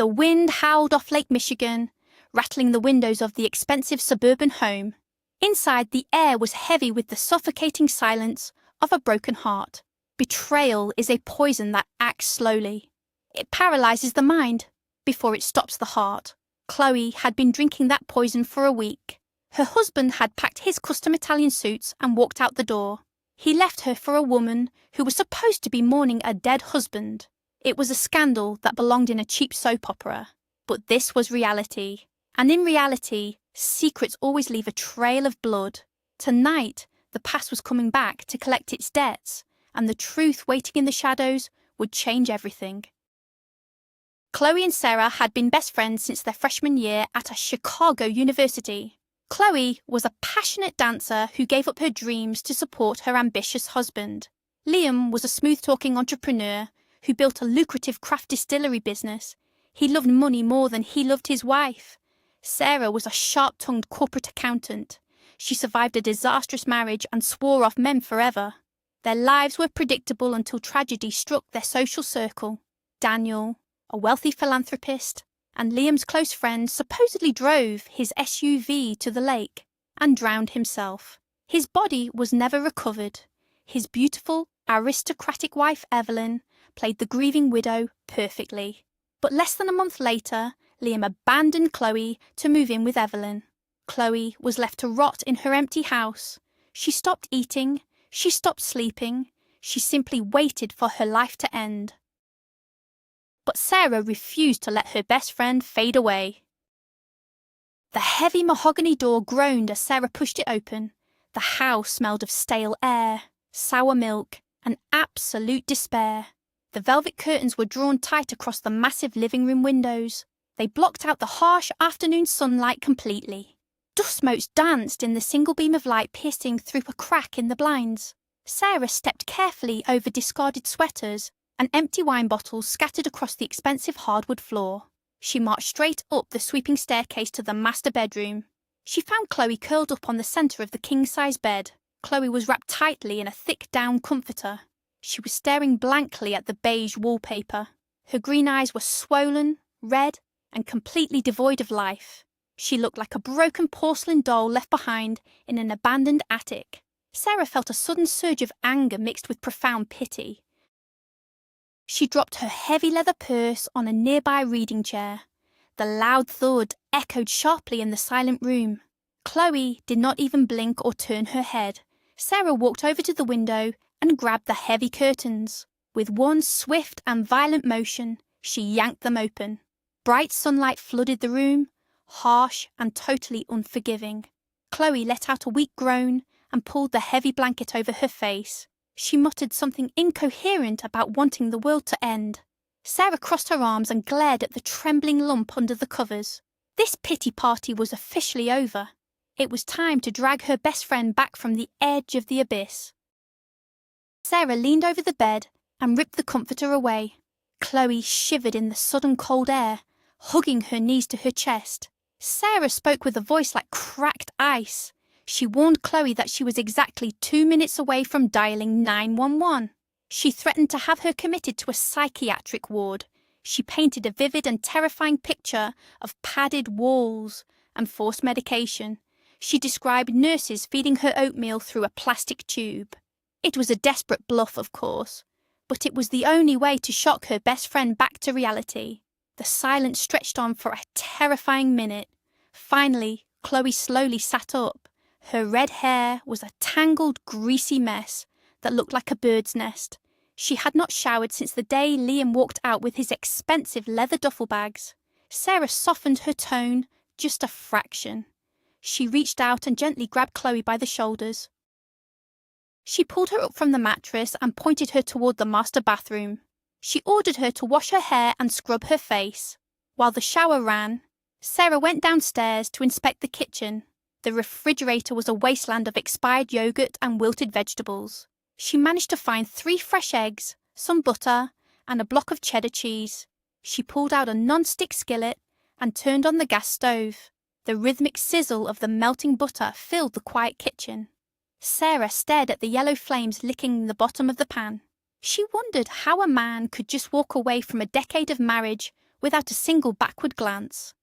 The wind howled off Lake Michigan, rattling the windows of the expensive suburban home. Inside, the air was heavy with the suffocating silence of a broken heart. Betrayal is a poison that acts slowly. It paralyzes the mind before it stops the heart. Chloe had been drinking that poison for a week. Her husband had packed his custom Italian suits and walked out the door. He left her for a woman who was supposed to be mourning a dead husband. It was a scandal that belonged in a cheap soap opera. But this was reality. And in reality, secrets always leave a trail of blood. Tonight, the past was coming back to collect its debts, and the truth waiting in the shadows would change everything. Chloe and Sarah had been best friends since their freshman year at a Chicago university. Chloe was a passionate dancer who gave up her dreams to support her ambitious husband. Liam was a smooth-talking entrepreneur who built a lucrative craft distillery business. He loved money more than he loved his wife. Sarah was a sharp-tongued corporate accountant. She survived a disastrous marriage and swore off men forever. Their lives were predictable until tragedy struck their social circle. Daniel, a wealthy philanthropist, and Liam's close friend supposedly drove his SUV to the lake and drowned himself. His body was never recovered. His beautiful, aristocratic wife Evelyn played the grieving widow perfectly. But less than a month later, Liam abandoned Chloe to move in with Evelyn. Chloe was left to rot in her empty house. She stopped eating, she stopped sleeping, she simply waited for her life to end. But Sarah refused to let her best friend fade away. The heavy mahogany door groaned as Sarah pushed it open. The house smelled of stale air, sour milk, and absolute despair. The velvet curtains were drawn tight across the massive living room windows. They blocked out the harsh afternoon sunlight completely. Dust motes danced in the single beam of light piercing through a crack in the blinds. Sarah stepped carefully over discarded sweaters and empty wine bottles scattered across the expensive hardwood floor. She marched straight up the sweeping staircase to the master bedroom. She found Chloe curled up on the centre of the king-size bed. Chloe was wrapped tightly in a thick down comforter. She was staring blankly at the beige wallpaper. Her green eyes were swollen, red, and completely devoid of life. She looked like a broken porcelain doll left behind in an abandoned attic. Sarah felt a sudden surge of anger mixed with profound pity. She dropped her heavy leather purse on a nearby reading chair. The loud thud echoed sharply in the silent room. Chloe did not even blink or turn her head. Sarah walked over to the window and grabbed the heavy curtains. With one swift and violent motion, she yanked them open. Bright sunlight flooded the room, harsh and totally unforgiving. Chloe let out a weak groan and pulled the heavy blanket over her face. She muttered something incoherent about wanting the world to end. Sarah crossed her arms and glared at the trembling lump under the covers. This pity party was officially over. It was time to drag her best friend back from the edge of the abyss. Sarah leaned over the bed and ripped the comforter away. Chloe shivered in the sudden cold air, hugging her knees to her chest. Sarah spoke with a voice like cracked ice. She warned Chloe that she was exactly 2 minutes away from dialing 911. She threatened to have her committed to a psychiatric ward. She painted a vivid and terrifying picture of padded walls and forced medication. She described nurses feeding her oatmeal through a plastic tube. It was a desperate bluff, of course, but it was the only way to shock her best friend back to reality. The silence stretched on for a terrifying minute. Finally, Chloe slowly sat up. Her red hair was a tangled, greasy mess that looked like a bird's nest. She had not showered since the day Liam walked out with his expensive leather duffel bags. Sarah softened her tone just a fraction. She reached out and gently grabbed Chloe by the shoulders. She pulled her up from the mattress and pointed her toward the master bathroom. She ordered her to wash her hair and scrub her face. While the shower ran, Sarah went downstairs to inspect the kitchen. The refrigerator was a wasteland of expired yogurt and wilted vegetables. She managed to find 3 fresh eggs, some butter, and a block of cheddar cheese. She pulled out a non-stick skillet and turned on the gas stove. The rhythmic sizzle of the melting butter filled the quiet kitchen. Sarah stared at the yellow flames licking the bottom of the pan. She wondered how a man could just walk away from a decade of marriage without a single backward glance.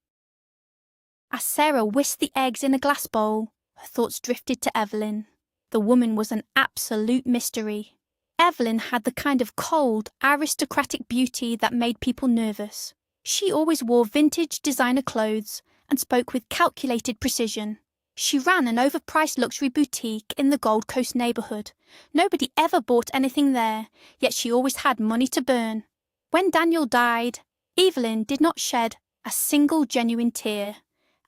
As Sarah whisked the eggs in a glass bowl, her thoughts drifted to Evelyn. The woman was an absolute mystery. Evelyn had the kind of cold, aristocratic beauty that made people nervous. She always wore vintage designer clothes and spoke with calculated precision. She ran an overpriced luxury boutique in the Gold Coast neighbourhood. Nobody ever bought anything there, yet she always had money to burn. When Daniel died, Evelyn did not shed a single genuine tear.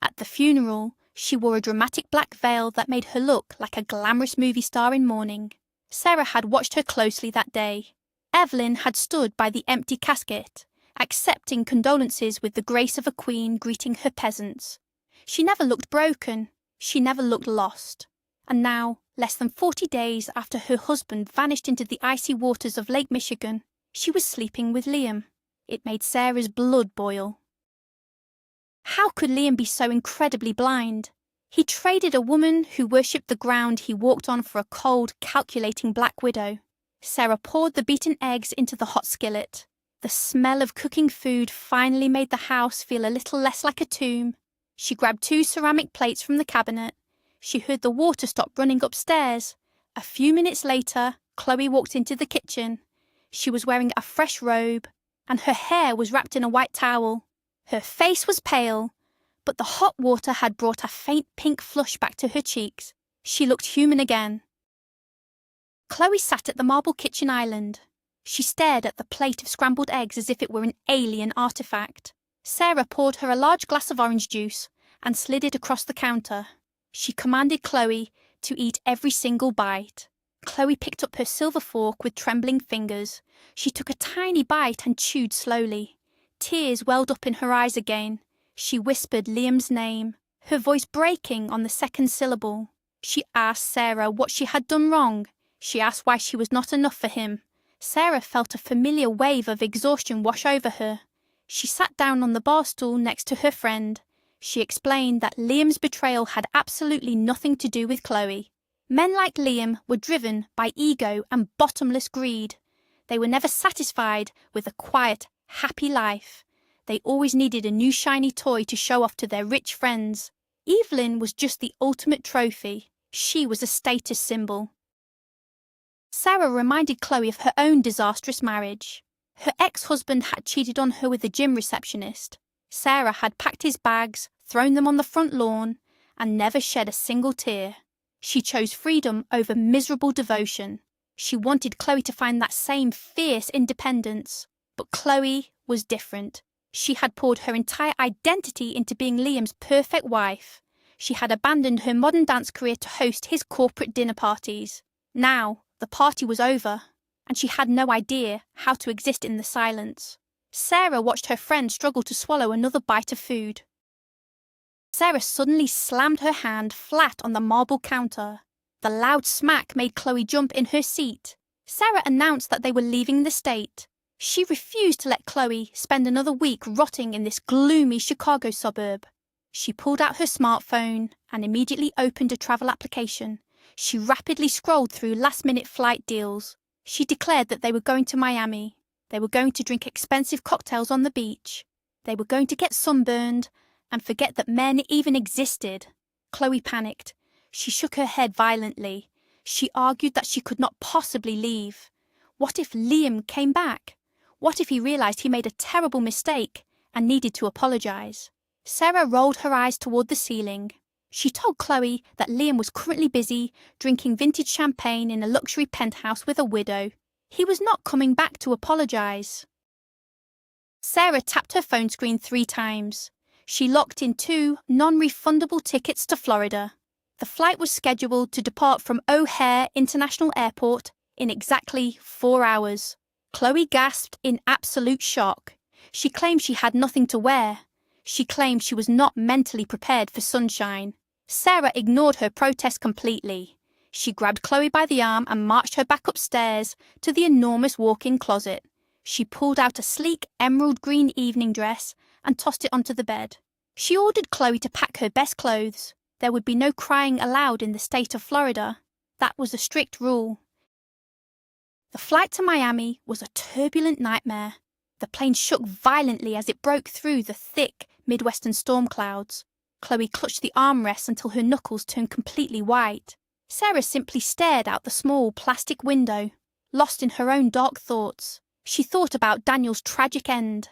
At the funeral, she wore a dramatic black veil that made her look like a glamorous movie star in mourning. Sarah had watched her closely that day. Evelyn had stood by the empty casket, accepting condolences with the grace of a queen greeting her peasants. She never looked broken. She never looked lost. And now, less than 40 days after her husband vanished into the icy waters of Lake Michigan, she was sleeping with Liam. It made Sarah's blood boil. How could Liam be so incredibly blind? He traded a woman who worshipped the ground he walked on for a cold, calculating black widow. Sarah poured the beaten eggs into the hot skillet. The smell of cooking food finally made the house feel a little less like a tomb. She grabbed 2 ceramic plates from the cabinet. She heard the water stop running upstairs. A few minutes later, Chloe walked into the kitchen. She was wearing a fresh robe, and her hair was wrapped in a white towel. Her face was pale, but the hot water had brought a faint pink flush back to her cheeks. She looked human again. Chloe sat at the marble kitchen island. She stared at the plate of scrambled eggs as if it were an alien artifact. Sarah poured her a large glass of orange juice and slid it across the counter. She commanded Chloe to eat every single bite. Chloe picked up her silver fork with trembling fingers. She took a tiny bite and chewed slowly. Tears welled up in her eyes again. She whispered Liam's name, her voice breaking on the second syllable. She asked Sarah what she had done wrong. She asked why she was not enough for him. Sarah felt a familiar wave of exhaustion wash over her. She sat down on the bar stool next to her friend. She explained that Liam's betrayal had absolutely nothing to do with Chloe. Men like Liam were driven by ego and bottomless greed. They were never satisfied with a quiet, happy life. They always needed a new shiny toy to show off to their rich friends. Evelyn was just the ultimate trophy. She was a status symbol. Sarah reminded Chloe of her own disastrous marriage. Her ex-husband had cheated on her with a gym receptionist. Sarah had packed his bags, thrown them on the front lawn, and never shed a single tear. She chose freedom over miserable devotion. She wanted Chloe to find that same fierce independence. But Chloe was different. She had poured her entire identity into being Liam's perfect wife. She had abandoned her modern dance career to host his corporate dinner parties. Now, the party was over, and she had no idea how to exist in the silence. Sarah watched her friend struggle to swallow another bite of food. Sarah suddenly slammed her hand flat on the marble counter. The loud smack made Chloe jump in her seat. Sarah announced that they were leaving the state. She refused to let Chloe spend another week rotting in this gloomy Chicago suburb. She pulled out her smartphone and immediately opened a travel application. She rapidly scrolled through last-minute flight deals. She declared that they were going to Miami. They were going to drink expensive cocktails on the beach. They were going to get sunburned and forget that men even existed. Chloe panicked. She shook her head violently. She argued that she could not possibly leave. What if Liam came back? What if he realized he made a terrible mistake and needed to apologize? Sarah rolled her eyes toward the ceiling. She told Chloe that Liam was currently busy drinking vintage champagne in a luxury penthouse with a widow. He was not coming back to apologize. Sarah tapped her phone screen 3 times. She locked in 2 non-refundable tickets to Florida. The flight was scheduled to depart from O'Hare International Airport in exactly 4 hours. Chloe gasped in absolute shock. She claimed she had nothing to wear. She claimed she was not mentally prepared for sunshine. Sarah ignored her protest completely. She grabbed Chloe by the arm and marched her back upstairs to the enormous walk-in closet. She pulled out a sleek emerald green evening dress and tossed it onto the bed. She ordered Chloe to pack her best clothes. There would be no crying allowed in the state of Florida. That was a strict rule. The flight to Miami was a turbulent nightmare. The plane shook violently as it broke through the thick Midwestern storm clouds. Chloe clutched the armrests until her knuckles turned completely white. Sarah simply stared out the small plastic window, lost in her own dark thoughts. She thought about Daniel's tragic end.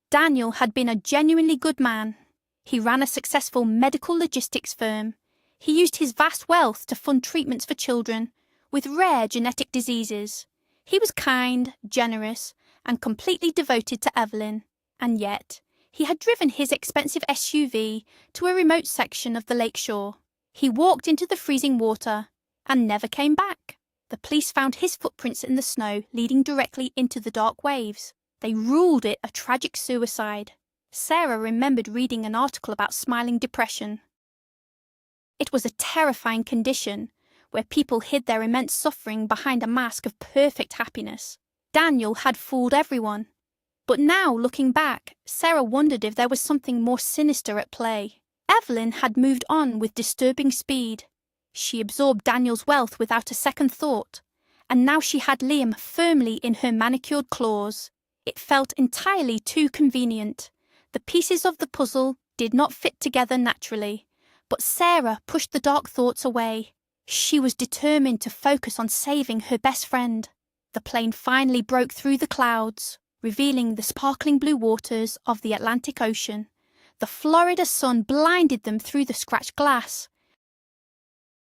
Daniel had been a genuinely good man. He ran a successful medical logistics firm. He used his vast wealth to fund treatments for children with rare genetic diseases. He was kind, generous, and completely devoted to Evelyn. And yet, he had driven his expensive SUV to a remote section of the lakeshore. He walked into the freezing water and never came back. The police found his footprints in the snow leading directly into the dark waves. They ruled it a tragic suicide. Sarah remembered reading an article about smiling depression. It was a terrifying condition where people hid their immense suffering behind a mask of perfect happiness. Daniel had fooled everyone. But now, looking back, Sarah wondered if there was something more sinister at play. Evelyn had moved on with disturbing speed. She absorbed Daniel's wealth without a second thought, and now she had Liam firmly in her manicured claws. It felt entirely too convenient. The pieces of the puzzle did not fit together naturally, but Sarah pushed the dark thoughts away. She was determined to focus on saving her best friend. The plane finally broke through the clouds, revealing the sparkling blue waters of the Atlantic Ocean. The Florida sun blinded them through the scratched glass.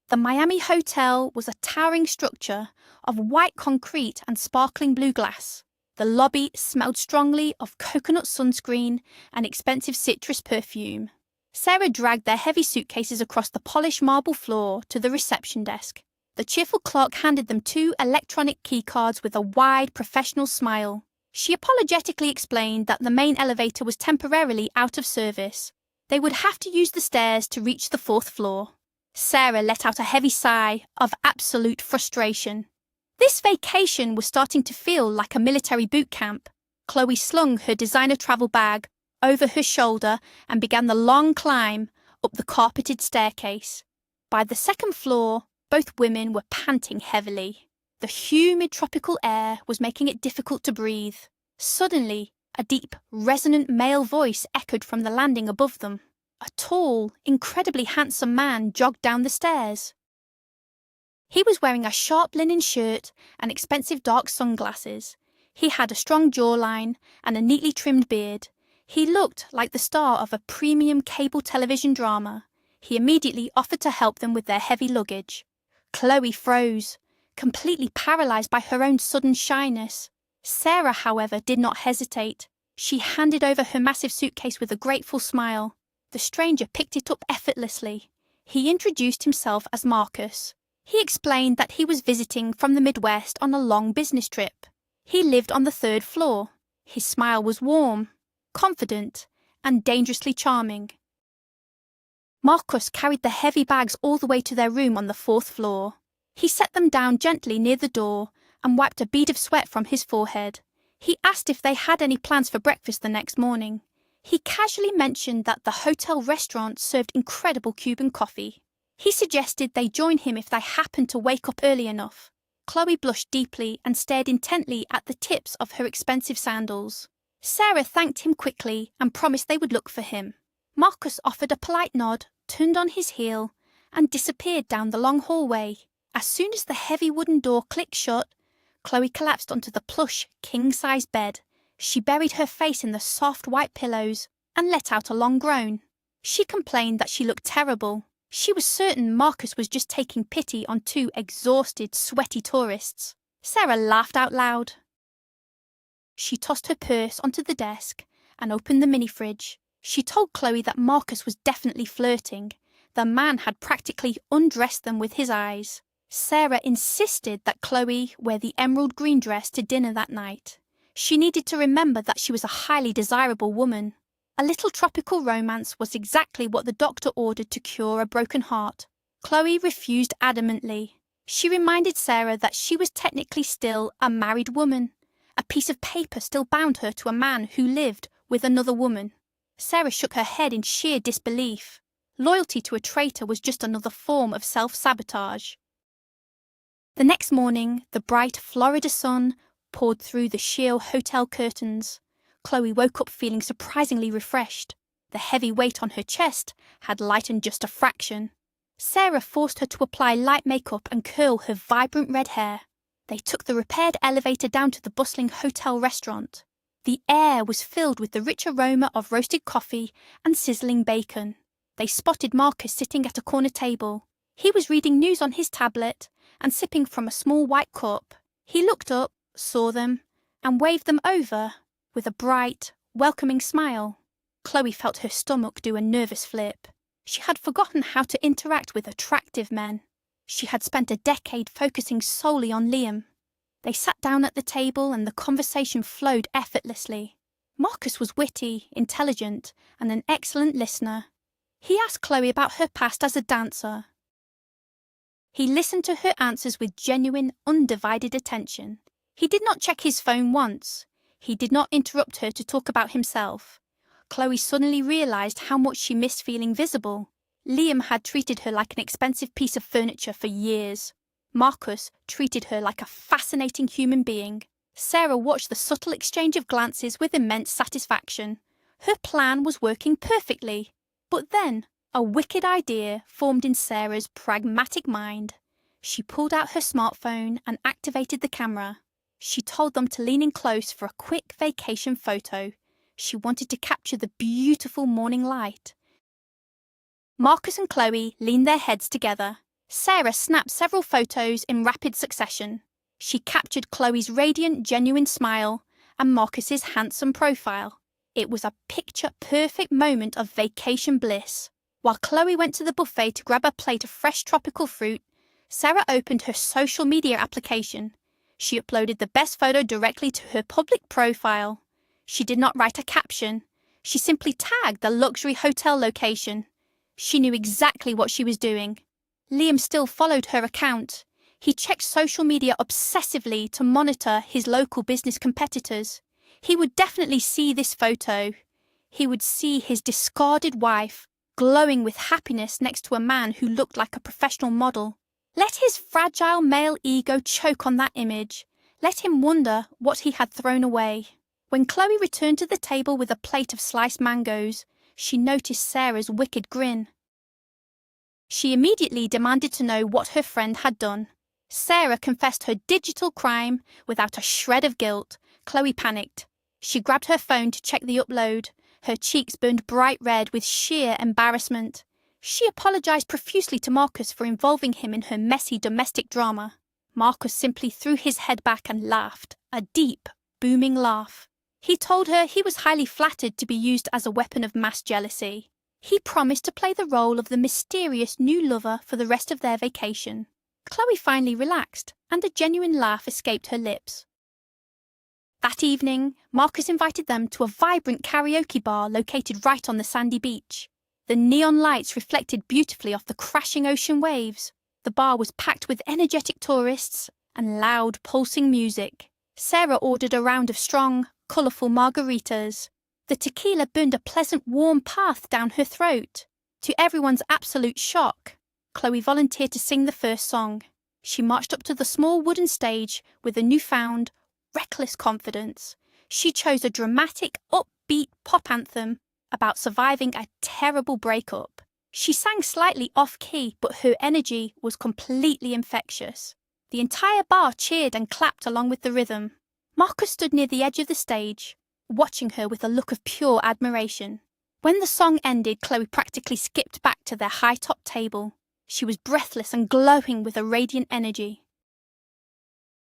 The Miami hotel was a towering structure of white concrete and sparkling blue glass. The lobby smelled strongly of coconut sunscreen and expensive citrus perfume. Sarah dragged their heavy suitcases across the polished marble floor to the reception desk. The cheerful clerk handed them 2 electronic keycards with a wide, professional smile. She apologetically explained that the main elevator was temporarily out of service. They would have to use the stairs to reach the 4th floor. Sarah let out a heavy sigh of absolute frustration. This vacation was starting to feel like a military boot camp. Chloe slung her designer travel bag over her shoulder and began the long climb up the carpeted staircase. By the 2nd floor, both women were panting heavily. The humid tropical air was making it difficult to breathe. Suddenly, a deep, resonant male voice echoed from the landing above them. A tall, incredibly handsome man jogged down the stairs. He was wearing a sharp linen shirt and expensive dark sunglasses. He had a strong jawline and a neatly trimmed beard. He looked like the star of a premium cable television drama. He immediately offered to help them with their heavy luggage. Chloe froze, completely paralyzed by her own sudden shyness. Sarah, however, did not hesitate. She handed over her massive suitcase with a grateful smile. The stranger picked it up effortlessly. He introduced himself as Marcus. He explained that he was visiting from the Midwest on a long business trip. He lived on the 3rd floor. His smile was warm, confident, and dangerously charming. Marcus carried the heavy bags all the way to their room on the 4th floor. He set them down gently near the door and wiped a bead of sweat from his forehead. He asked if they had any plans for breakfast the next morning. He casually mentioned that the hotel restaurant served incredible Cuban coffee. He suggested they join him if they happened to wake up early enough. Chloe blushed deeply and stared intently at the tips of her expensive sandals. Sarah thanked him quickly and promised they would look for him. Marcus offered a polite nod, turned on his heel, and disappeared down the long hallway. As soon as the heavy wooden door clicked shut, Chloe collapsed onto the plush, king-size bed. She buried her face in the soft white pillows and let out a long groan. She complained that she looked terrible. She was certain Marcus was just taking pity on 2 exhausted, sweaty tourists. Sarah laughed out loud. She tossed her purse onto the desk and opened the mini-fridge. She told Chloe that Marcus was definitely flirting. The man had practically undressed them with his eyes. Sarah insisted that Chloe wear the emerald green dress to dinner that night. She needed to remember that she was a highly desirable woman. A little tropical romance was exactly what the doctor ordered to cure a broken heart. Chloe refused adamantly. She reminded Sarah that she was technically still a married woman. A piece of paper still bound her to a man who lived with another woman. Sarah shook her head in sheer disbelief. Loyalty to a traitor was just another form of self-sabotage. The next morning, the bright Florida sun poured through the sheer hotel curtains. Chloe woke up feeling surprisingly refreshed. The heavy weight on her chest had lightened just a fraction. Sarah forced her to apply light makeup and curl her vibrant red hair. They took the repaired elevator down to the bustling hotel restaurant. The air was filled with the rich aroma of roasted coffee and sizzling bacon. They spotted Marcus sitting at a corner table. He was reading news on his tablet and sipping from a small white cup. He looked up, saw them, and waved them over with a bright, welcoming smile. Chloe felt her stomach do a nervous flip. She had forgotten how to interact with attractive men. She had spent a decade focusing solely on Liam. They sat down at the table and the conversation flowed effortlessly. Marcus was witty, intelligent, and an excellent listener. He asked Chloe about her past as a dancer. He listened to her answers with genuine, undivided attention. He did not check his phone once. He did not interrupt her to talk about himself. Chloe suddenly realized how much she missed feeling visible. Liam had treated her like an expensive piece of furniture for years. Marcus treated her like a fascinating human being. Sarah watched the subtle exchange of glances with immense satisfaction. Her plan was working perfectly. But then, a wicked idea formed in Sarah's pragmatic mind. She pulled out her smartphone and activated the camera. She told them to lean in close for a quick vacation photo. She wanted to capture the beautiful morning light. Marcus and Chloe leaned their heads together. Sarah snapped several photos in rapid succession. She captured Chloe's radiant, genuine smile and Marcus's handsome profile. It was a picture-perfect moment of vacation bliss. While Chloe went to the buffet to grab a plate of fresh tropical fruit, Sarah opened her social media application. She uploaded the best photo directly to her public profile. She did not write a caption. She simply tagged the luxury hotel location. She knew exactly what she was doing. Liam still followed her account. He checked social media obsessively to monitor his local business competitors. He would definitely see this photo. He would see his discarded wife glowing with happiness next to a man who looked like a professional model. Let his fragile male ego choke on that image. Let him wonder what he had thrown away. When Chloe returned to the table with a plate of sliced mangoes, she noticed Sarah's wicked grin. She immediately demanded to know what her friend had done. Sarah confessed her digital crime without a shred of guilt. Chloe panicked. She grabbed her phone to check the upload. Her cheeks burned bright red with sheer embarrassment. She apologized profusely to Marcus for involving him in her messy domestic drama. Marcus simply threw his head back and laughed, a deep, booming laugh. He told her he was highly flattered to be used as a weapon of mass jealousy. He promised to play the role of the mysterious new lover for the rest of their vacation. Chloe finally relaxed, and a genuine laugh escaped her lips. That evening, Marcus invited them to a vibrant karaoke bar located right on the sandy beach. The neon lights reflected beautifully off the crashing ocean waves. The bar was packed with energetic tourists and loud, pulsing music. Sarah ordered a round of strong, colourful margaritas. The tequila burned a pleasant, warm path down her throat. To everyone's absolute shock, Chloe volunteered to sing the first song. She marched up to the small wooden stage with a newfound, reckless confidence. She chose a dramatic, upbeat pop anthem about surviving a terrible breakup. She sang slightly off-key, but her energy was completely infectious. The entire bar cheered and clapped along with the rhythm. Marcus stood near the edge of the stage, watching her with a look of pure admiration. When the song ended, Chloe practically skipped back to their high-top table. She was breathless and glowing with a radiant energy.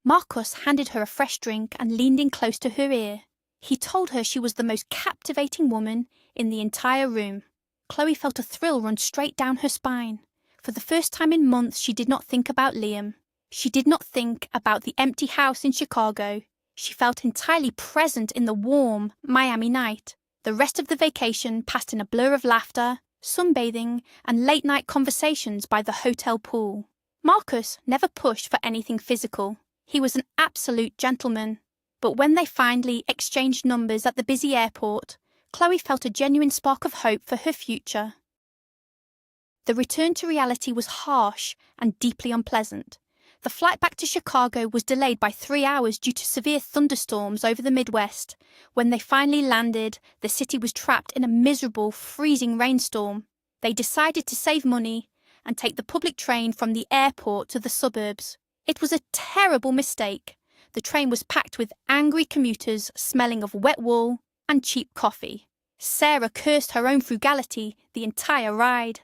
Marcus handed her a fresh drink and leaned in close to her ear. He told her she was the most captivating woman in the entire room. Chloe felt a thrill run straight down her spine. For the first time in months, she did not think about Liam. She did not think about the empty house in Chicago. She felt entirely present in the warm Miami night. The rest of the vacation passed in a blur of laughter, sunbathing, and late-night conversations by the hotel pool. Marcus never pushed for anything physical. He was an absolute gentleman. But when they finally exchanged numbers at the busy airport, Chloe felt a genuine spark of hope for her future. The return to reality was harsh and deeply unpleasant. The flight back to Chicago was delayed by 3 hours due to severe thunderstorms over the Midwest. When they finally landed, the city was trapped in a miserable, freezing rainstorm. They decided to save money and take the public train from the airport to the suburbs. It was a terrible mistake. The train was packed with angry commuters smelling of wet wool and cheap coffee. Sarah cursed her own frugality the entire ride.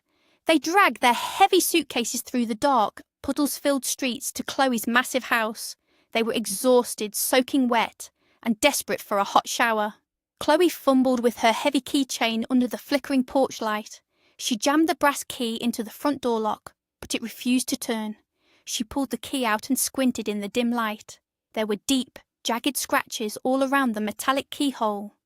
They dragged their heavy suitcases through the dark, puddles-filled streets to Chloe's massive house. They were exhausted, soaking wet, and desperate for a hot shower. Chloe fumbled with her heavy keychain under the flickering porch light. She jammed the brass key into the front door lock, but it refused to turn. She pulled the key out and squinted in the dim light. There were deep, jagged scratches all around the metallic keyhole.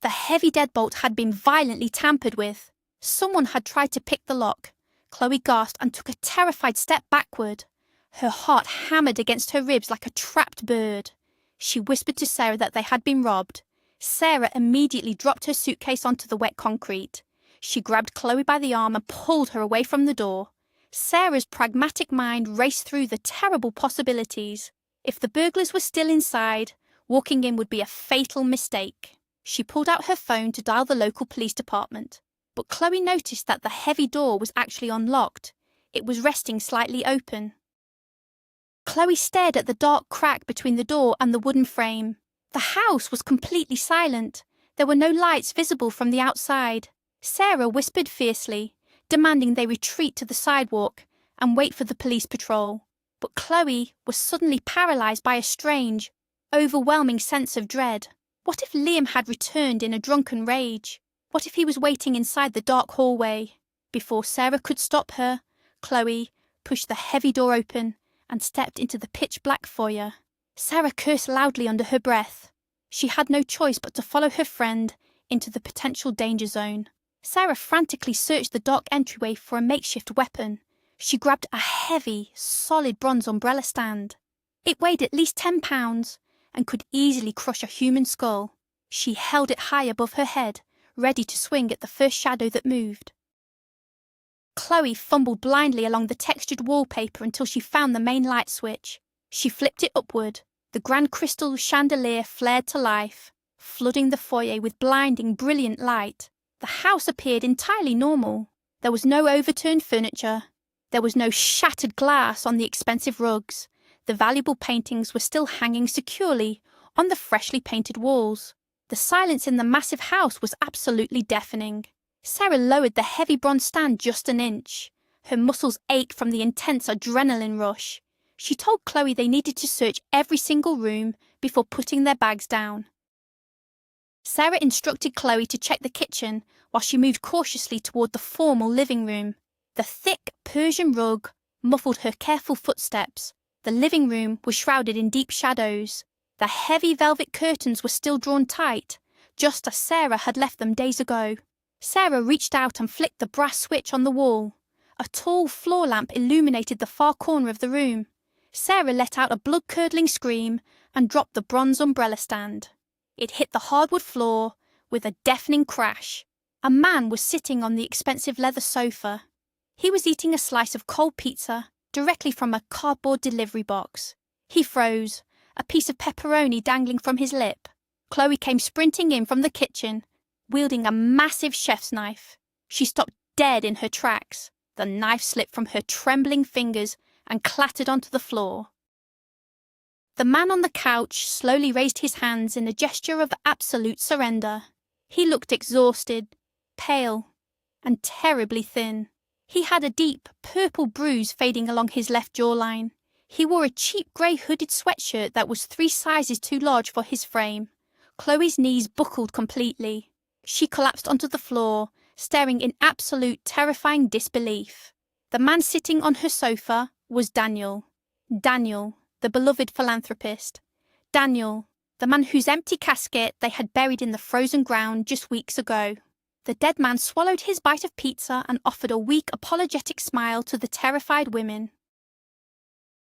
The heavy deadbolt had been violently tampered with. Someone had tried to pick the lock. Chloe gasped and took a terrified step backward. Her heart hammered against her ribs like a trapped bird. She whispered to Sarah that they had been robbed. Sarah immediately dropped her suitcase onto the wet concrete. She grabbed Chloe by the arm and pulled her away from the door. Sarah's pragmatic mind raced through the terrible possibilities. If the burglars were still inside, walking in would be a fatal mistake. She pulled out her phone to dial the local police department. But Chloe noticed that the heavy door was actually unlocked. It was resting slightly open. Chloe stared at the dark crack between the door and the wooden frame. The house was completely silent. There were no lights visible from the outside. Sarah whispered fiercely, demanding they retreat to the sidewalk and wait for the police patrol. But Chloe was suddenly paralyzed by a strange, overwhelming sense of dread. What if Liam had returned in a drunken rage? What if he was waiting inside the dark hallway? Before Sarah could stop her, Chloe pushed the heavy door open and stepped into the pitch-black foyer. Sarah cursed loudly under her breath. She had no choice but to follow her friend into the potential danger zone. Sarah frantically searched the dark entryway for a makeshift weapon. She grabbed a heavy, solid bronze umbrella stand. It weighed at least 10 pounds and could easily crush a human skull. She held it high above her head, ready to swing at the first shadow that moved. Chloe fumbled blindly along the textured wallpaper until she found the main light switch. She flipped it upward. The grand crystal chandelier flared to life, flooding the foyer with blinding, brilliant light. The house appeared entirely normal. There was no overturned furniture. There was no shattered glass on the expensive rugs. The valuable paintings were still hanging securely on the freshly painted walls. The silence in the massive house was absolutely deafening. Sarah lowered the heavy bronze stand just an inch. Her muscles ached from the intense adrenaline rush. She told Chloe they needed to search every single room before putting their bags down. Sarah instructed Chloe to check the kitchen while she moved cautiously toward the formal living room. The thick Persian rug muffled her careful footsteps. The living room was shrouded in deep shadows. The heavy velvet curtains were still drawn tight, just as Sarah had left them days ago. Sarah reached out and flicked the brass switch on the wall. A tall floor lamp illuminated the far corner of the room. Sarah let out a blood-curdling scream and dropped the bronze umbrella stand. It hit the hardwood floor with a deafening crash. A man was sitting on the expensive leather sofa. He was eating a slice of cold pizza directly from a cardboard delivery box. He froze, a piece of pepperoni dangling from his lip. Chloe came sprinting in from the kitchen, wielding a massive chef's knife. She stopped dead in her tracks. The knife slipped from her trembling fingers and clattered onto the floor. The man on the couch slowly raised his hands in a gesture of absolute surrender. He looked exhausted, pale, and terribly thin. He had a deep, purple bruise fading along his left jawline. He wore a cheap grey hooded sweatshirt that was 3 sizes too large for his frame. Chloe's knees buckled completely. She collapsed onto the floor, staring in absolute terrifying disbelief. The man sitting on her sofa was Daniel. Daniel, the beloved philanthropist. Daniel, the man whose empty casket they had buried in the frozen ground just weeks ago. The dead man swallowed his bite of pizza and offered a weak, apologetic smile to the terrified women.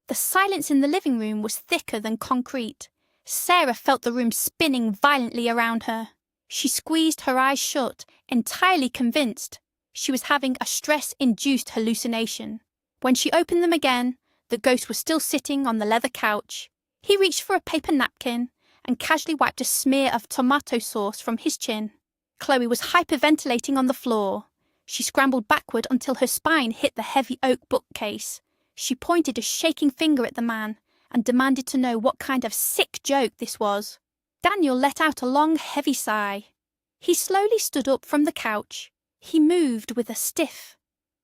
The silence in the living room was thicker than concrete. Sarah felt the room spinning violently around her. She squeezed her eyes shut, entirely convinced she was having a stress-induced hallucination. When she opened them again, The ghost was still sitting on the leather couch. He reached for a paper napkin and casually wiped a smear of tomato sauce from his chin. Chloe was hyperventilating on the floor. She scrambled backward until her spine hit the heavy oak bookcase. She pointed a shaking finger at the man and demanded to know what kind of sick joke this was. Daniel let out a long, heavy sigh. He slowly stood up from the couch. He moved with a stiff,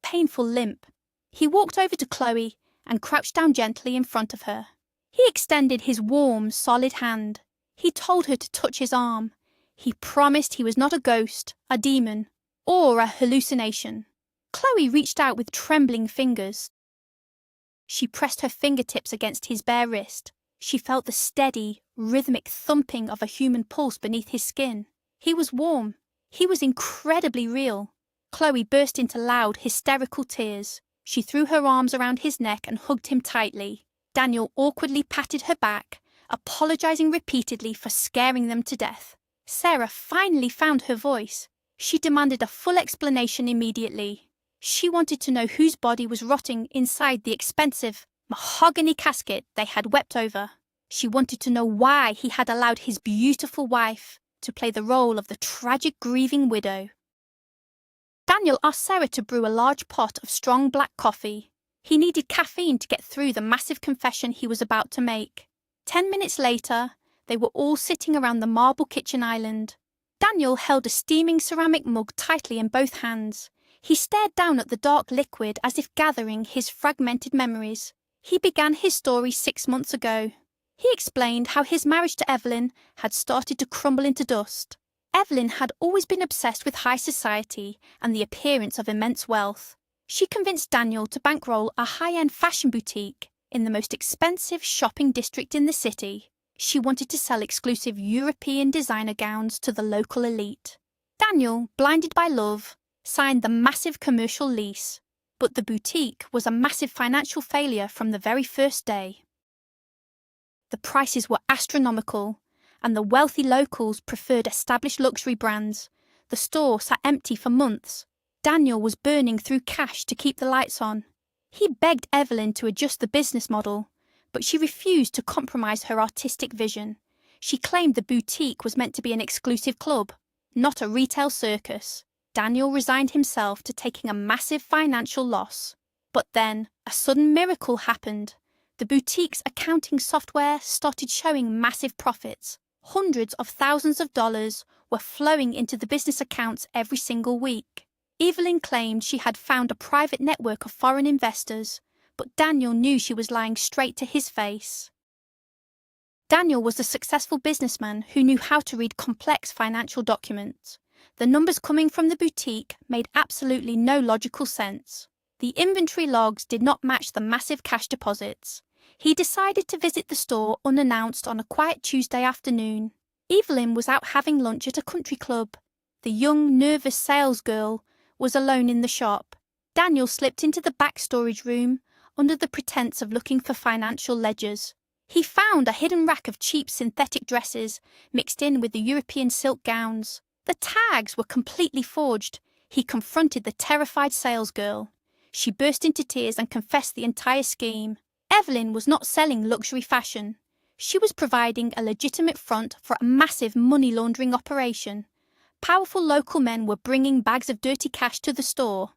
painful limp. He walked over to Chloe and crouched down gently in front of her. He extended his warm, solid hand. He told her to touch his arm. He promised he was not a ghost, a demon, or a hallucination. Chloe reached out with trembling fingers. She pressed her fingertips against his bare wrist. She felt the steady, rhythmic thumping of a human pulse beneath his skin. He was warm. He was incredibly real. Chloe burst into loud, hysterical tears. She threw her arms around his neck and hugged him tightly. Daniel awkwardly patted her back, apologizing repeatedly for scaring them to death. Sarah finally found her voice. She demanded a full explanation immediately. She wanted to know whose body was rotting inside the expensive mahogany casket they had wept over. She wanted to know why he had allowed his beautiful wife to play the role of the tragic grieving widow. Daniel asked Sarah to brew a large pot of strong black coffee. He needed caffeine to get through the massive confession he was about to make. 10 minutes later, they were all sitting around the marble kitchen island. Daniel held a steaming ceramic mug tightly in both hands. He stared down at the dark liquid as if gathering his fragmented memories. He began his story 6 months ago. He explained how his marriage to Evelyn had started to crumble into dust. Evelyn had always been obsessed with high society and the appearance of immense wealth. She convinced Daniel to bankroll a high-end fashion boutique in the most expensive shopping district in the city. She wanted to sell exclusive European designer gowns to the local elite. Daniel, blinded by love, signed the massive commercial lease, but the boutique was a massive financial failure from the very first day. The prices were astronomical, and the wealthy locals preferred established luxury brands. The store sat empty for months. Daniel was burning through cash to keep the lights on. He begged Evelyn to adjust the business model, but she refused to compromise her artistic vision. She claimed the boutique was meant to be an exclusive club, not a retail circus. Daniel resigned himself to taking a massive financial loss. But then, a sudden miracle happened. The boutique's accounting software started showing massive profits. Hundreds of thousands of dollars were flowing into the business accounts every single week. Evelyn claimed she had found a private network of foreign investors, but Daniel knew she was lying straight to his face. Daniel was a successful businessman who knew how to read complex financial documents. The numbers coming from the boutique made absolutely no logical sense. The inventory logs did not match the massive cash deposits. He decided to visit the store unannounced on a quiet Tuesday afternoon. Evelyn was out having lunch at a country club. The young, nervous salesgirl was alone in the shop. Daniel slipped into the back storage room under the pretense of looking for financial ledgers. He found a hidden rack of cheap synthetic dresses mixed in with the European silk gowns. The tags were completely forged. He confronted the terrified salesgirl. She burst into tears and confessed the entire scheme. Evelyn was not selling luxury fashion. She was providing a legitimate front for a massive money laundering operation. Powerful local men were bringing bags of dirty cash to the store.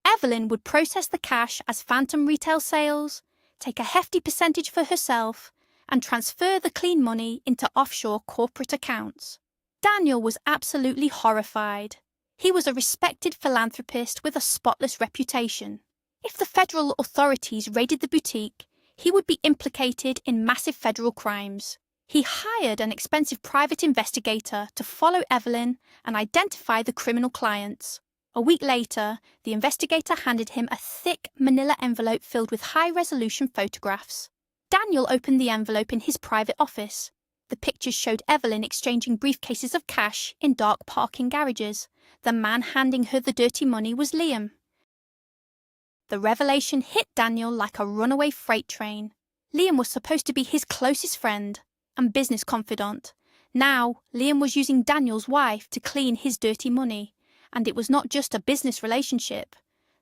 Evelyn would process the cash as phantom retail sales, take a hefty percentage for herself, and transfer the clean money into offshore corporate accounts. Daniel was absolutely horrified. He was a respected philanthropist with a spotless reputation. If the federal authorities raided the boutique, he would be implicated in massive federal crimes. He hired an expensive private investigator to follow Evelyn and identify the criminal clients. A week later, the investigator handed him a thick manila envelope filled with high-resolution photographs. Daniel opened the envelope in his private office. The pictures showed Evelyn exchanging briefcases of cash in dark parking garages. The man handing her the dirty money was Liam. The revelation hit Daniel like a runaway freight train. Liam was supposed to be his closest friend and business confidant. Now, Liam was using Daniel's wife to clean his dirty money, and it was not just a business relationship.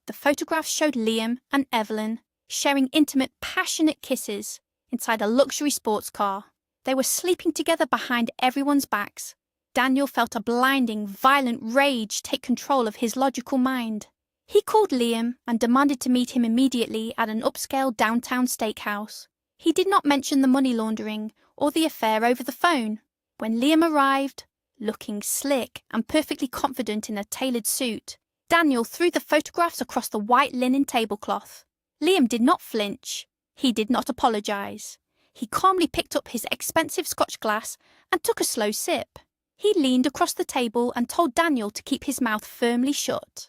The photographs showed Liam and Evelyn sharing intimate, passionate kisses inside a luxury sports car. They were sleeping together behind everyone's backs. Daniel felt a blinding, violent rage take control of his logical mind. He called Liam and demanded to meet him immediately at an upscale downtown steakhouse. He did not mention the money laundering or the affair over the phone. When Liam arrived, looking slick and perfectly confident in a tailored suit, Daniel threw the photographs across the white linen tablecloth. Liam did not flinch. He did not apologize. He calmly picked up his expensive Scotch glass and took a slow sip. He leaned across the table and told Daniel to keep his mouth firmly shut.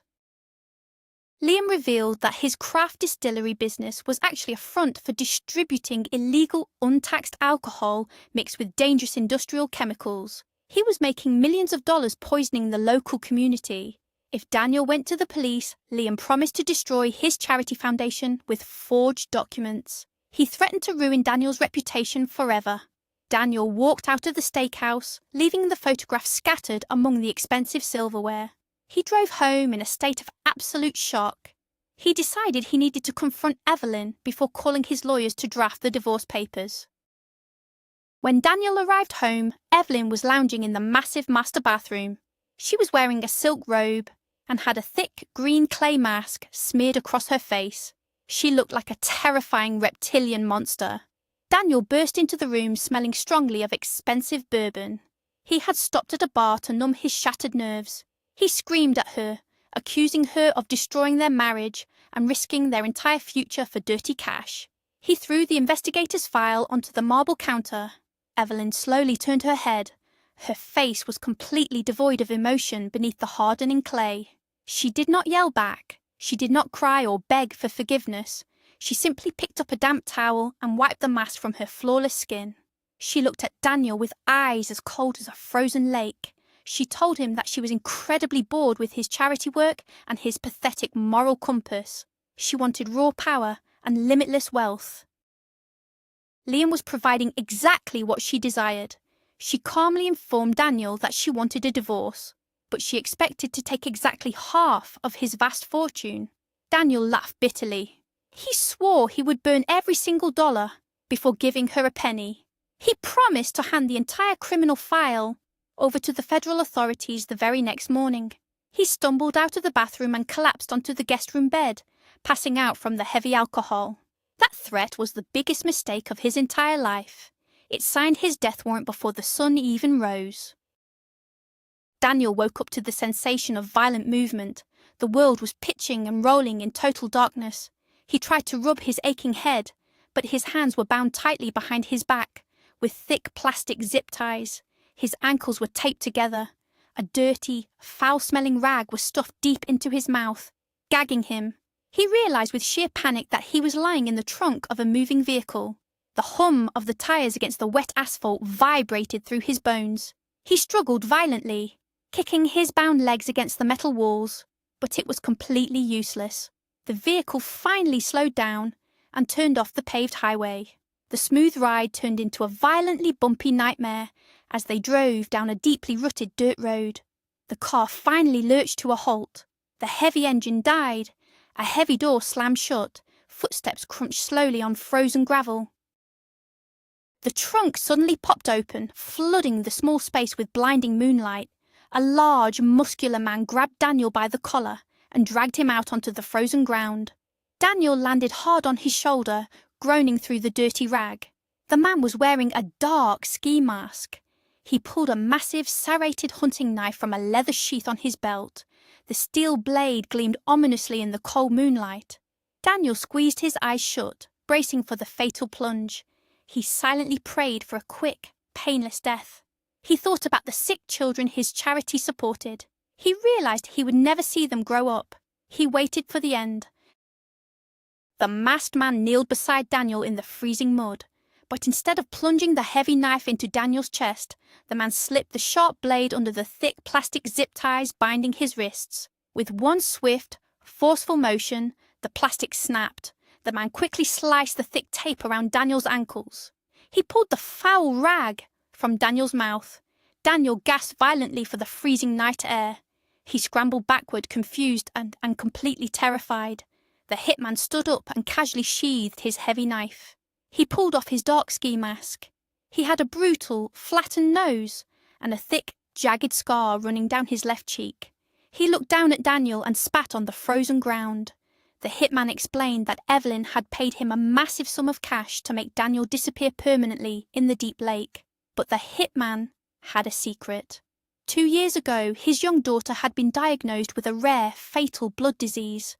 Liam revealed that his craft distillery business was actually a front for distributing illegal, untaxed alcohol mixed with dangerous industrial chemicals. He was making millions of dollars poisoning the local community. If Daniel went to the police, Liam promised to destroy his charity foundation with forged documents. He threatened to ruin Daniel's reputation forever. Daniel walked out of the steakhouse, leaving the photographs scattered among the expensive silverware. He drove home in a state of absolute shock. He decided he needed to confront Evelyn before calling his lawyers to draft the divorce papers. When Daniel arrived home, Evelyn was lounging in the massive master bathroom. She was wearing a silk robe and had a thick green clay mask smeared across her face. She looked like a terrifying reptilian monster. Daniel burst into the room smelling strongly of expensive bourbon. He had stopped at a bar to numb his shattered nerves. He screamed at her, accusing her of destroying their marriage and risking their entire future for dirty cash. He threw the investigator's file onto the marble counter. Evelyn slowly turned her head. Her face was completely devoid of emotion beneath the hardening clay. She did not yell back. She did not cry or beg for forgiveness. She simply picked up a damp towel and wiped the mask from her flawless skin. She looked at Daniel with eyes as cold as a frozen lake. She told him that she was incredibly bored with his charity work and his pathetic moral compass. She wanted raw power and limitless wealth. Liam was providing exactly what she desired. She calmly informed Daniel that she wanted a divorce, but she expected to take exactly half of his vast fortune. Daniel laughed bitterly. He swore he would burn every single dollar before giving her a penny. He promised to hand the entire criminal file over to the federal authorities the very next morning. He stumbled out of the bathroom and collapsed onto the guest room bed, passing out from the heavy alcohol. That threat was the biggest mistake of his entire life. It signed his death warrant before the sun even rose. Daniel woke up to the sensation of violent movement. The world was pitching and rolling in total darkness. He tried to rub his aching head, but his hands were bound tightly behind his back, with thick plastic zip ties. His ankles were taped together. A dirty, foul-smelling rag was stuffed deep into his mouth, gagging him. He realized with sheer panic that he was lying in the trunk of a moving vehicle. The hum of the tires against the wet asphalt vibrated through his bones. He struggled violently, kicking his bound legs against the metal walls, but it was completely useless. The vehicle finally slowed down and turned off the paved highway. The smooth ride turned into a violently bumpy nightmare as they drove down a deeply rutted dirt road. The car finally lurched to a halt. The heavy engine died. A heavy door slammed shut. Footsteps crunched slowly on frozen gravel. The trunk suddenly popped open, flooding the small space with blinding moonlight. A large, muscular man grabbed Daniel by the collar and dragged him out onto the frozen ground. Daniel landed hard on his shoulder, groaning through the dirty rag. The man was wearing a dark ski mask. He pulled a massive, serrated hunting knife from a leather sheath on his belt. The steel blade gleamed ominously in the cold moonlight. Daniel squeezed his eyes shut, bracing for the fatal plunge. He silently prayed for a quick, painless death. He thought about the sick children his charity supported. He realized he would never see them grow up. He waited for the end. The masked man kneeled beside Daniel in the freezing mud, but instead of plunging the heavy knife into Daniel's chest, the man slipped the sharp blade under the thick plastic zip ties binding his wrists. With one swift, forceful motion, the plastic snapped. The man quickly sliced the thick tape around Daniel's ankles. He pulled the foul rag from Daniel's mouth. Daniel gasped violently for the freezing night air. He scrambled backward, confused and completely terrified. The hitman stood up and casually sheathed his heavy knife. He pulled off his dark ski mask. He had a brutal, flattened nose and a thick, jagged scar running down his left cheek. He looked down at Daniel and spat on the frozen ground. The hitman explained that Evelyn had paid him a massive sum of cash to make Daniel disappear permanently in the deep lake. But the hitman had a secret. 2 years ago, his young daughter had been diagnosed with a rare, fatal blood disease.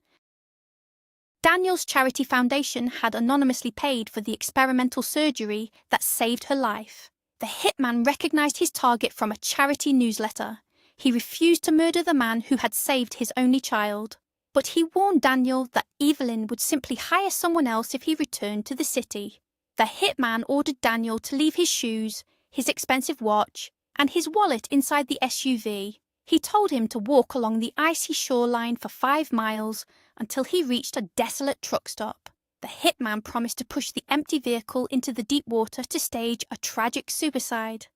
Daniel's charity foundation had anonymously paid for the experimental surgery that saved her life. The hitman recognized his target from a charity newsletter. He refused to murder the man who had saved his only child. But he warned Daniel that Evelyn would simply hire someone else if he returned to the city. The hitman ordered Daniel to leave his shoes, his expensive watch, and his wallet inside the SUV. He told him to walk along the icy shoreline for 5 miles until he reached a desolate truck stop. The hitman promised to push the empty vehicle into the deep water to stage a tragic suicide.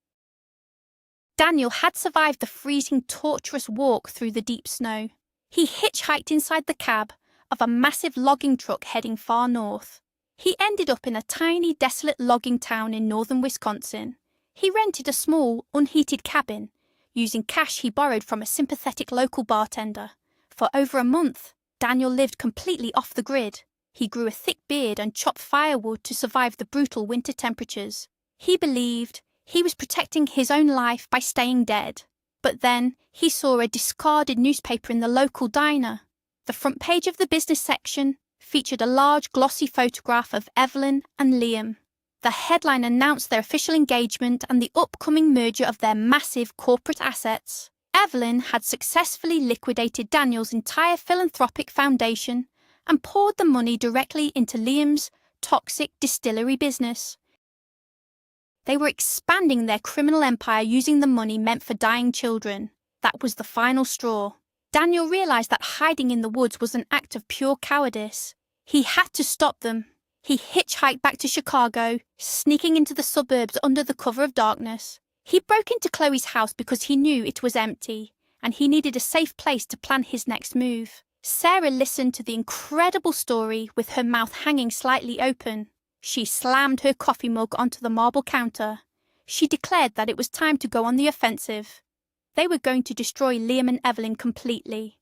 Daniel had survived the freezing, torturous walk through the deep snow. He hitchhiked inside the cab of a massive logging truck heading far north. He ended up in a tiny, desolate logging town in northern Wisconsin. He rented a small, unheated cabin, using cash he borrowed from a sympathetic local bartender. For over a month, Daniel lived completely off the grid. He grew a thick beard and chopped firewood to survive the brutal winter temperatures. He believed he was protecting his own life by staying dead. But then he saw a discarded newspaper in the local diner. The front page of the business section featured a large glossy photograph of Evelyn and Liam. The headline announced their official engagement and the upcoming merger of their massive corporate assets. Evelyn had successfully liquidated Daniel's entire philanthropic foundation and poured the money directly into Liam's toxic distillery business. They were expanding their criminal empire using the money meant for dying children. That was the final straw. Daniel realized that hiding in the woods was an act of pure cowardice. He had to stop them. He hitchhiked back to Chicago, sneaking into the suburbs under the cover of darkness. He broke into Chloe's house because he knew it was empty, and he needed a safe place to plan his next move. Sarah listened to the incredible story with her mouth hanging slightly open. She slammed her coffee mug onto the marble counter. She declared that it was time to go on the offensive. They were going to destroy Liam and Evelyn completely.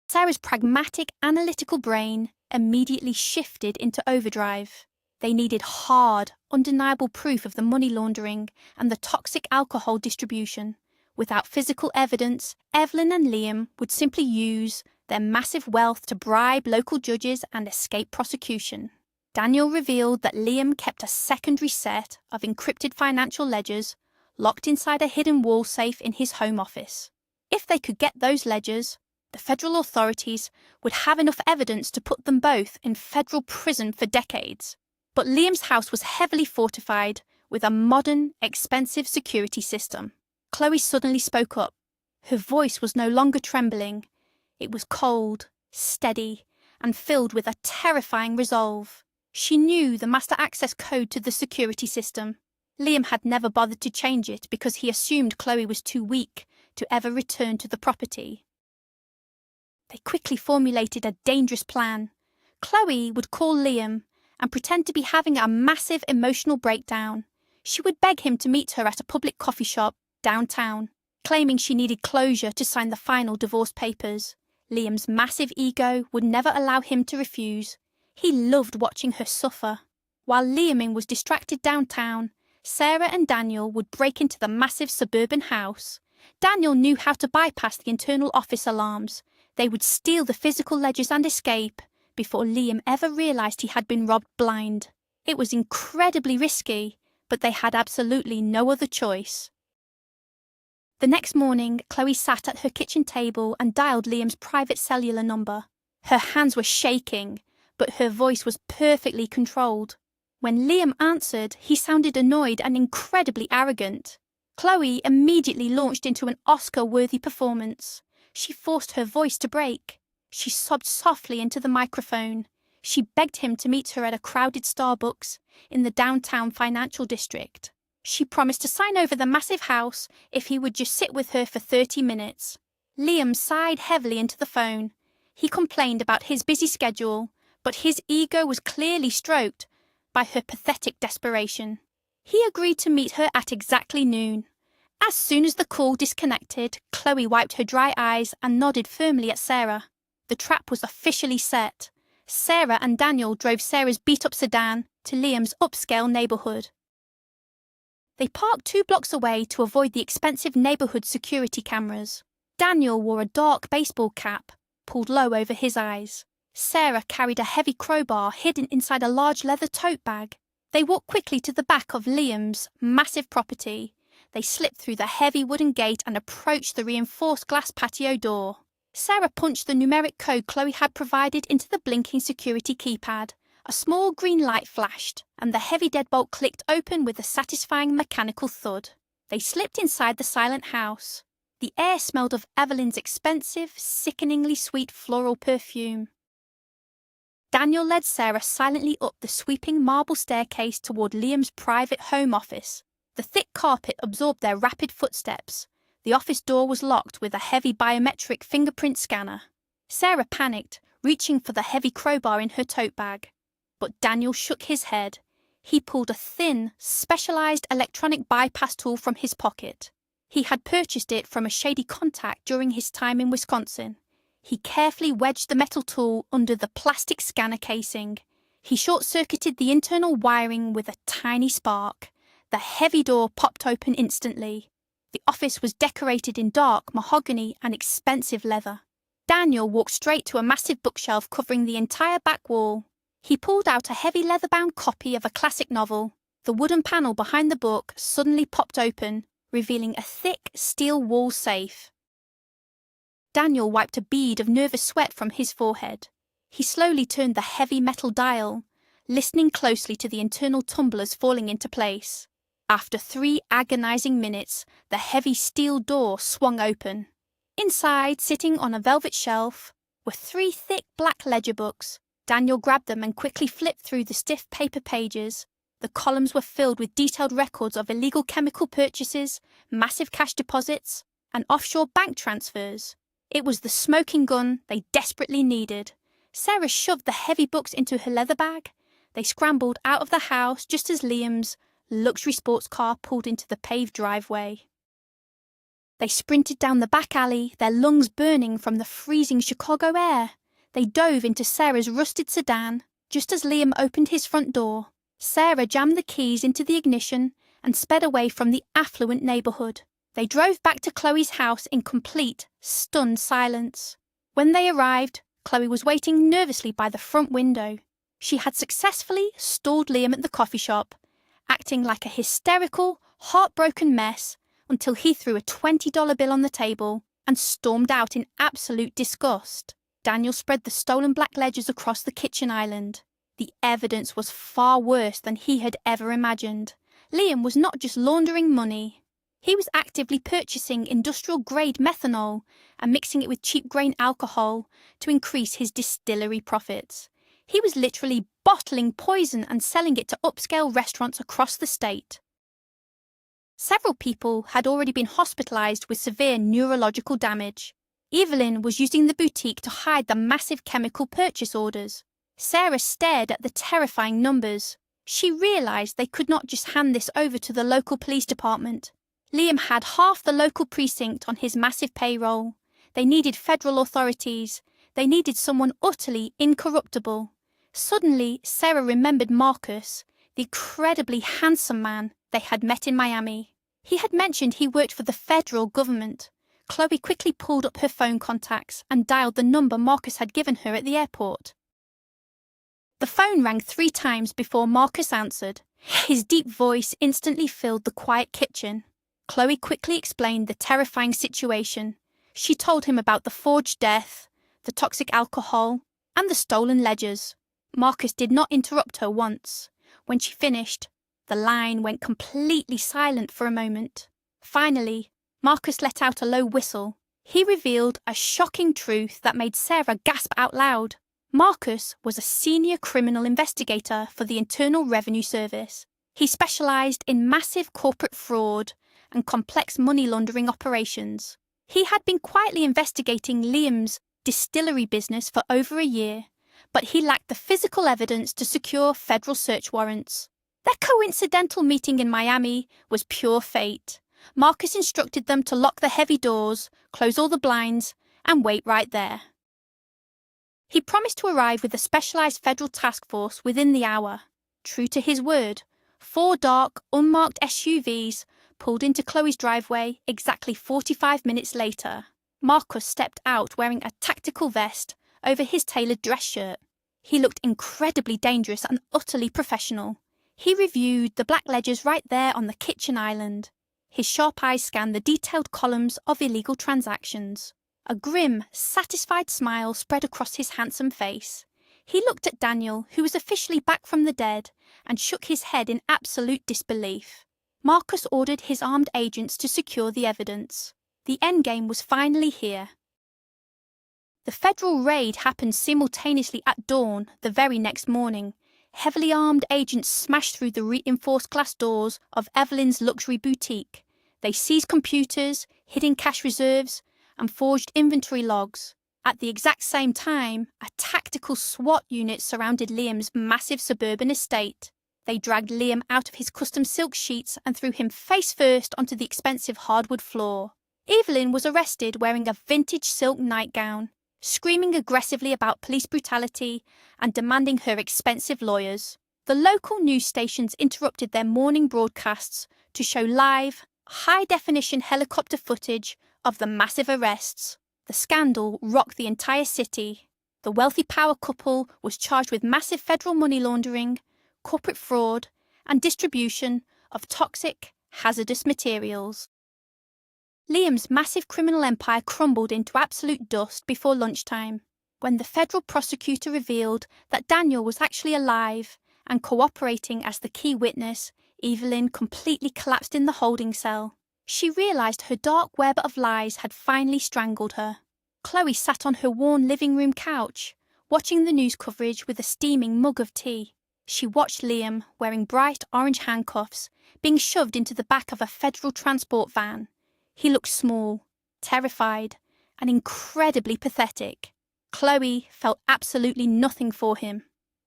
Sarah's pragmatic, analytical brain immediately shifted into overdrive. They needed hard, undeniable proof of the money laundering and the toxic alcohol distribution. Without physical evidence, Evelyn and Liam would simply use their massive wealth to bribe local judges and escape prosecution. Daniel revealed that Liam kept a secondary set of encrypted financial ledgers locked inside a hidden wall safe in his home office. If they could get those ledgers, the federal authorities would have enough evidence to put them both in federal prison for decades. But Liam's house was heavily fortified with a modern, expensive security system. Chloe suddenly spoke up. Her voice was no longer trembling. It was cold, steady, and filled with a terrifying resolve. She knew the master access code to the security system. Liam had never bothered to change it because he assumed Chloe was too weak to ever return to the property. They quickly formulated a dangerous plan. Chloe would call Liam and pretend to be having a massive emotional breakdown. She would beg him to meet her at a public coffee shop downtown, claiming she needed closure to sign the final divorce papers. Liam's massive ego would never allow him to refuse. He loved watching her suffer. While Liam was distracted downtown, Sarah and Daniel would break into the massive suburban house. Daniel knew how to bypass the internal office alarms. They would steal the physical ledgers and escape before Liam ever realized he had been robbed blind. It was incredibly risky, but they had absolutely no other choice. The next morning, Chloe sat at her kitchen table and dialed Liam's private cellular number. Her hands were shaking, but her voice was perfectly controlled. When Liam answered, he sounded annoyed and incredibly arrogant. Chloe immediately launched into an Oscar-worthy performance. She forced her voice to break. She sobbed softly into the microphone. She begged him to meet her at a crowded Starbucks in the downtown financial district. She promised to sign over the massive house if he would just sit with her for 30 minutes. Liam sighed heavily into the phone. He complained about his busy schedule, but his ego was clearly stroked by her pathetic desperation. He agreed to meet her at exactly noon. As soon as the call disconnected, Chloe wiped her dry eyes and nodded firmly at Sarah. The trap was officially set. Sarah and Daniel drove Sarah's beat-up sedan to Liam's upscale neighborhood. They parked 2 blocks away to avoid the expensive neighborhood security cameras. Daniel wore a dark baseball cap, pulled low over his eyes. Sarah carried a heavy crowbar hidden inside a large leather tote bag. They walked quickly to the back of Liam's massive property. They slipped through the heavy wooden gate and approached the reinforced glass patio door. Sarah punched the numeric code Chloe had provided into the blinking security keypad. A small green light flashed, and the heavy deadbolt clicked open with a satisfying mechanical thud. They slipped inside the silent house. The air smelled of Evelyn's expensive, sickeningly sweet floral perfume. Daniel led Sarah silently up the sweeping marble staircase toward Liam's private home office. The thick carpet absorbed their rapid footsteps. The office door was locked with a heavy biometric fingerprint scanner. Sarah panicked, reaching for the heavy crowbar in her tote bag. But Daniel shook his head. He pulled a thin, specialized electronic bypass tool from his pocket. He had purchased it from a shady contact during his time in Wisconsin. He carefully wedged the metal tool under the plastic scanner casing. He short-circuited the internal wiring with a tiny spark. The heavy door popped open instantly. The office was decorated in dark mahogany and expensive leather. Daniel walked straight to a massive bookshelf covering the entire back wall. He pulled out a heavy leather-bound copy of a classic novel. The wooden panel behind the book suddenly popped open, revealing a thick steel wall safe. Daniel wiped a bead of nervous sweat from his forehead. He slowly turned the heavy metal dial, listening closely to the internal tumblers falling into place. After 3 agonizing minutes, the heavy steel door swung open. Inside, sitting on a velvet shelf, were 3 thick black ledger books. Daniel grabbed them and quickly flipped through the stiff paper pages. The columns were filled with detailed records of illegal chemical purchases, massive cash deposits, and offshore bank transfers. It was the smoking gun they desperately needed. Sarah shoved the heavy books into her leather bag. They scrambled out of the house just as Liam's luxury sports car pulled into the paved driveway. They sprinted down the back alley, their lungs burning from the freezing Chicago air. They dove into Sarah's rusted sedan just as Liam opened his front door. Sarah jammed the keys into the ignition and sped away from the affluent neighborhood. They drove back to Chloe's house in complete, stunned silence. When they arrived, Chloe was waiting nervously by the front window. She had successfully stalled Liam at the coffee shop, acting like a hysterical, heartbroken mess until he threw a $20 bill on the table and stormed out in absolute disgust. Daniel spread the stolen black ledgers across the kitchen island. The evidence was far worse than he had ever imagined. Liam was not just laundering money. He was actively purchasing industrial-grade methanol and mixing it with cheap-grain alcohol to increase his distillery profits. He was literally bottling poison and selling it to upscale restaurants across the state. Several people had already been hospitalized with severe neurological damage. Evelyn was using the boutique to hide the massive chemical purchase orders. Sarah stared at the terrifying numbers. She realized they could not just hand this over to the local police department. Liam had half the local precinct on his massive payroll. They needed federal authorities. They needed someone utterly incorruptible. Suddenly, Sarah remembered Marcus, the incredibly handsome man they had met in Miami. He had mentioned he worked for the federal government. Chloe quickly pulled up her phone contacts and dialed the number Marcus had given her at the airport. The phone rang 3 times before Marcus answered. His deep voice instantly filled the quiet kitchen. Chloe quickly explained the terrifying situation. She told him about the forged death, the toxic alcohol, and the stolen ledgers. Marcus did not interrupt her once. When she finished, the line went completely silent for a moment. Finally, Marcus let out a low whistle. He revealed a shocking truth that made Sarah gasp out loud. Marcus was a senior criminal investigator for the Internal Revenue Service. He specialized in massive corporate fraud and complex money laundering operations. He had been quietly investigating Liam's distillery business for over a year, but he lacked the physical evidence to secure federal search warrants. Their coincidental meeting in Miami was pure fate. Marcus instructed them to lock the heavy doors, close all the blinds, and wait right there. He promised to arrive with a specialized federal task force within the hour. True to his word, 4 dark, unmarked SUVs pulled into Chloe's driveway exactly 45 minutes later. Marcus stepped out wearing a tactical vest over his tailored dress shirt. He looked incredibly dangerous and utterly professional. He reviewed the black ledgers right there on the kitchen island. His sharp eyes scanned the detailed columns of illegal transactions. A grim, satisfied smile spread across his handsome face. He looked at Daniel, who was officially back from the dead, and shook his head in absolute disbelief. Marcus ordered his armed agents to secure the evidence. The endgame was finally here. The federal raid happened simultaneously at dawn the very next morning. Heavily armed agents smashed through the reinforced glass doors of Evelyn's luxury boutique. They seized computers, hidden cash reserves, and forged inventory logs. At the exact same time, a tactical SWAT unit surrounded Liam's massive suburban estate. They dragged Liam out of his custom silk sheets and threw him face first onto the expensive hardwood floor. Evelyn was arrested wearing a vintage silk nightgown, screaming aggressively about police brutality and demanding her expensive lawyers. The local news stations interrupted their morning broadcasts to show live, high-definition helicopter footage of the massive arrests. The scandal rocked the entire city. The wealthy power couple was charged with massive federal money laundering, corporate fraud, and distribution of toxic, hazardous materials. Liam's massive criminal empire crumbled into absolute dust before lunchtime, when the federal prosecutor revealed that Daniel was actually alive and cooperating as the key witness. Evelyn completely collapsed in the holding cell. She realized her dark web of lies had finally strangled her. Chloe sat on her worn living room couch, watching the news coverage with a steaming mug of tea. She watched Liam, wearing bright orange handcuffs, being shoved into the back of a federal transport van. He looked small, terrified, and incredibly pathetic. Chloe felt absolutely nothing for him.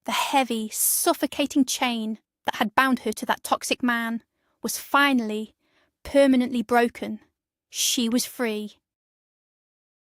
The heavy, suffocating chain that had bound her to that toxic man was finally, permanently broken. She was free.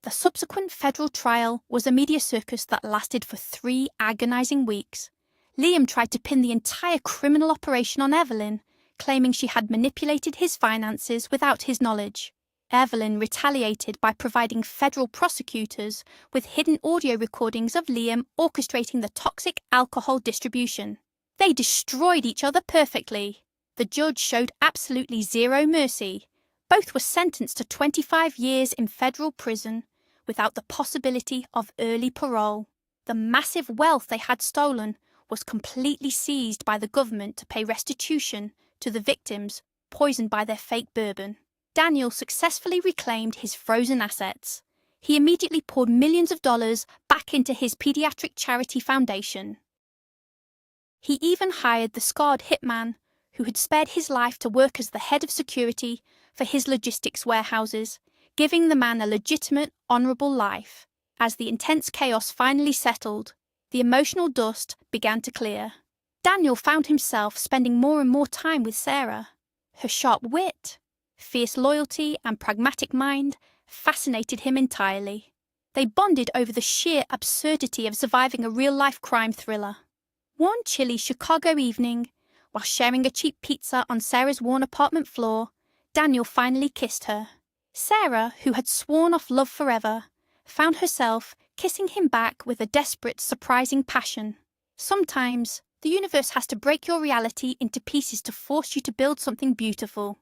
The subsequent federal trial was a media circus that lasted for 3 agonizing weeks. Liam tried to pin the entire criminal operation on Evelyn, claiming she had manipulated his finances without his knowledge. Evelyn retaliated by providing federal prosecutors with hidden audio recordings of Liam orchestrating the toxic alcohol distribution. They destroyed each other perfectly. The judge showed absolutely zero mercy. Both were sentenced to 25 years in federal prison without the possibility of early parole. The massive wealth they had stolen was completely seized by the government to pay restitution to the victims poisoned by their fake bourbon. Daniel successfully reclaimed his frozen assets. He immediately poured millions of dollars back into his pediatric charity foundation. He even hired the scarred hitman who had spared his life to work as the head of security for his logistics warehouses, giving the man a legitimate, honourable life. As the intense chaos finally settled, the emotional dust began to clear. Daniel found himself spending more and more time with Sarah. Her sharp wit, fierce loyalty, and pragmatic mind fascinated him entirely. They bonded over the sheer absurdity of surviving a real-life crime thriller. One chilly Chicago evening, while sharing a cheap pizza on Sarah's worn apartment floor, Daniel finally kissed her. Sarah, who had sworn off love forever, found herself kissing him back with a desperate, surprising passion. Sometimes, the universe has to break your reality into pieces to force you to build something beautiful.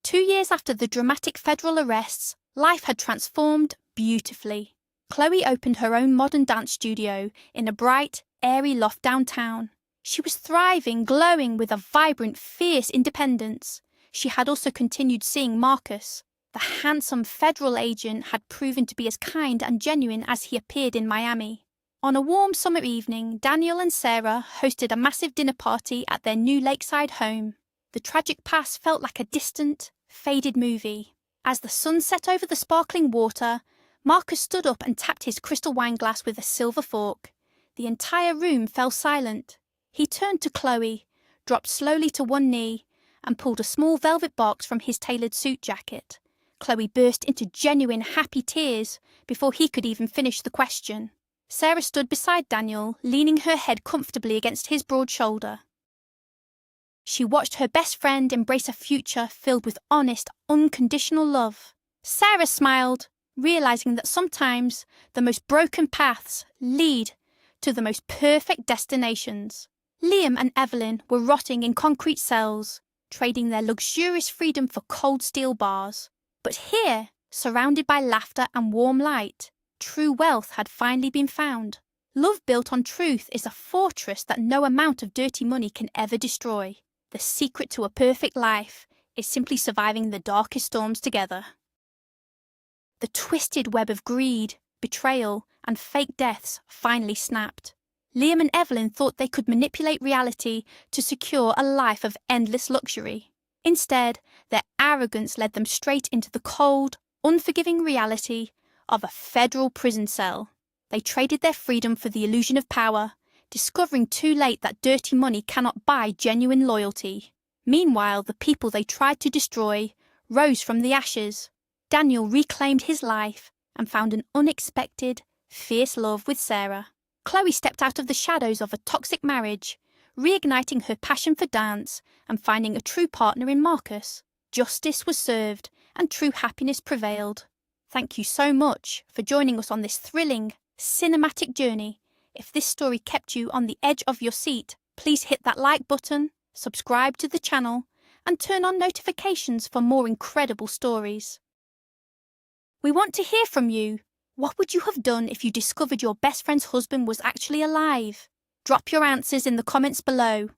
2 years after the dramatic federal arrests, life had transformed beautifully. Chloe opened her own modern dance studio in a bright, airy loft downtown. She was thriving, glowing with a vibrant, fierce independence. She had also continued seeing Marcus. The handsome federal agent had proven to be as kind and genuine as he appeared in Miami. On a warm summer evening, Daniel and Sarah hosted a massive dinner party at their new lakeside home. The tragic past felt like a distant, faded movie. As the sun set over the sparkling water, Marcus stood up and tapped his crystal wine glass with a silver fork. The entire room fell silent. He turned to Chloe, dropped slowly to one knee, and pulled a small velvet box from his tailored suit jacket. Chloe burst into genuine happy tears before he could even finish the question. Sarah stood beside Daniel, leaning her head comfortably against his broad shoulder. She watched her best friend embrace a future filled with honest, unconditional love. Sarah smiled, realizing that sometimes the most broken paths lead to the most perfect destinations. Liam and Evelyn were rotting in concrete cells, trading their luxurious freedom for cold steel bars. But here, surrounded by laughter and warm light, true wealth had finally been found. Love built on truth is a fortress that no amount of dirty money can ever destroy. The secret to a perfect life is simply surviving the darkest storms together. The twisted web of greed, betrayal, and fake deaths finally snapped. Liam and Evelyn thought they could manipulate reality to secure a life of endless luxury. Instead, their arrogance led them straight into the cold, unforgiving reality of a federal prison cell. They traded their freedom for the illusion of power, discovering too late that dirty money cannot buy genuine loyalty. Meanwhile, the people they tried to destroy rose from the ashes. Daniel reclaimed his life and found an unexpected, fierce love with Sarah. Chloe stepped out of the shadows of a toxic marriage, reigniting her passion for dance and finding a true partner in Marcus. Justice was served and true happiness prevailed. Thank you so much for joining us on this thrilling, cinematic journey. If this story kept you on the edge of your seat, please hit that like button, subscribe to the channel, and turn on notifications for more incredible stories. We want to hear from you. What would you have done if you discovered your best friend's husband was actually alive? Drop your answers in the comments below.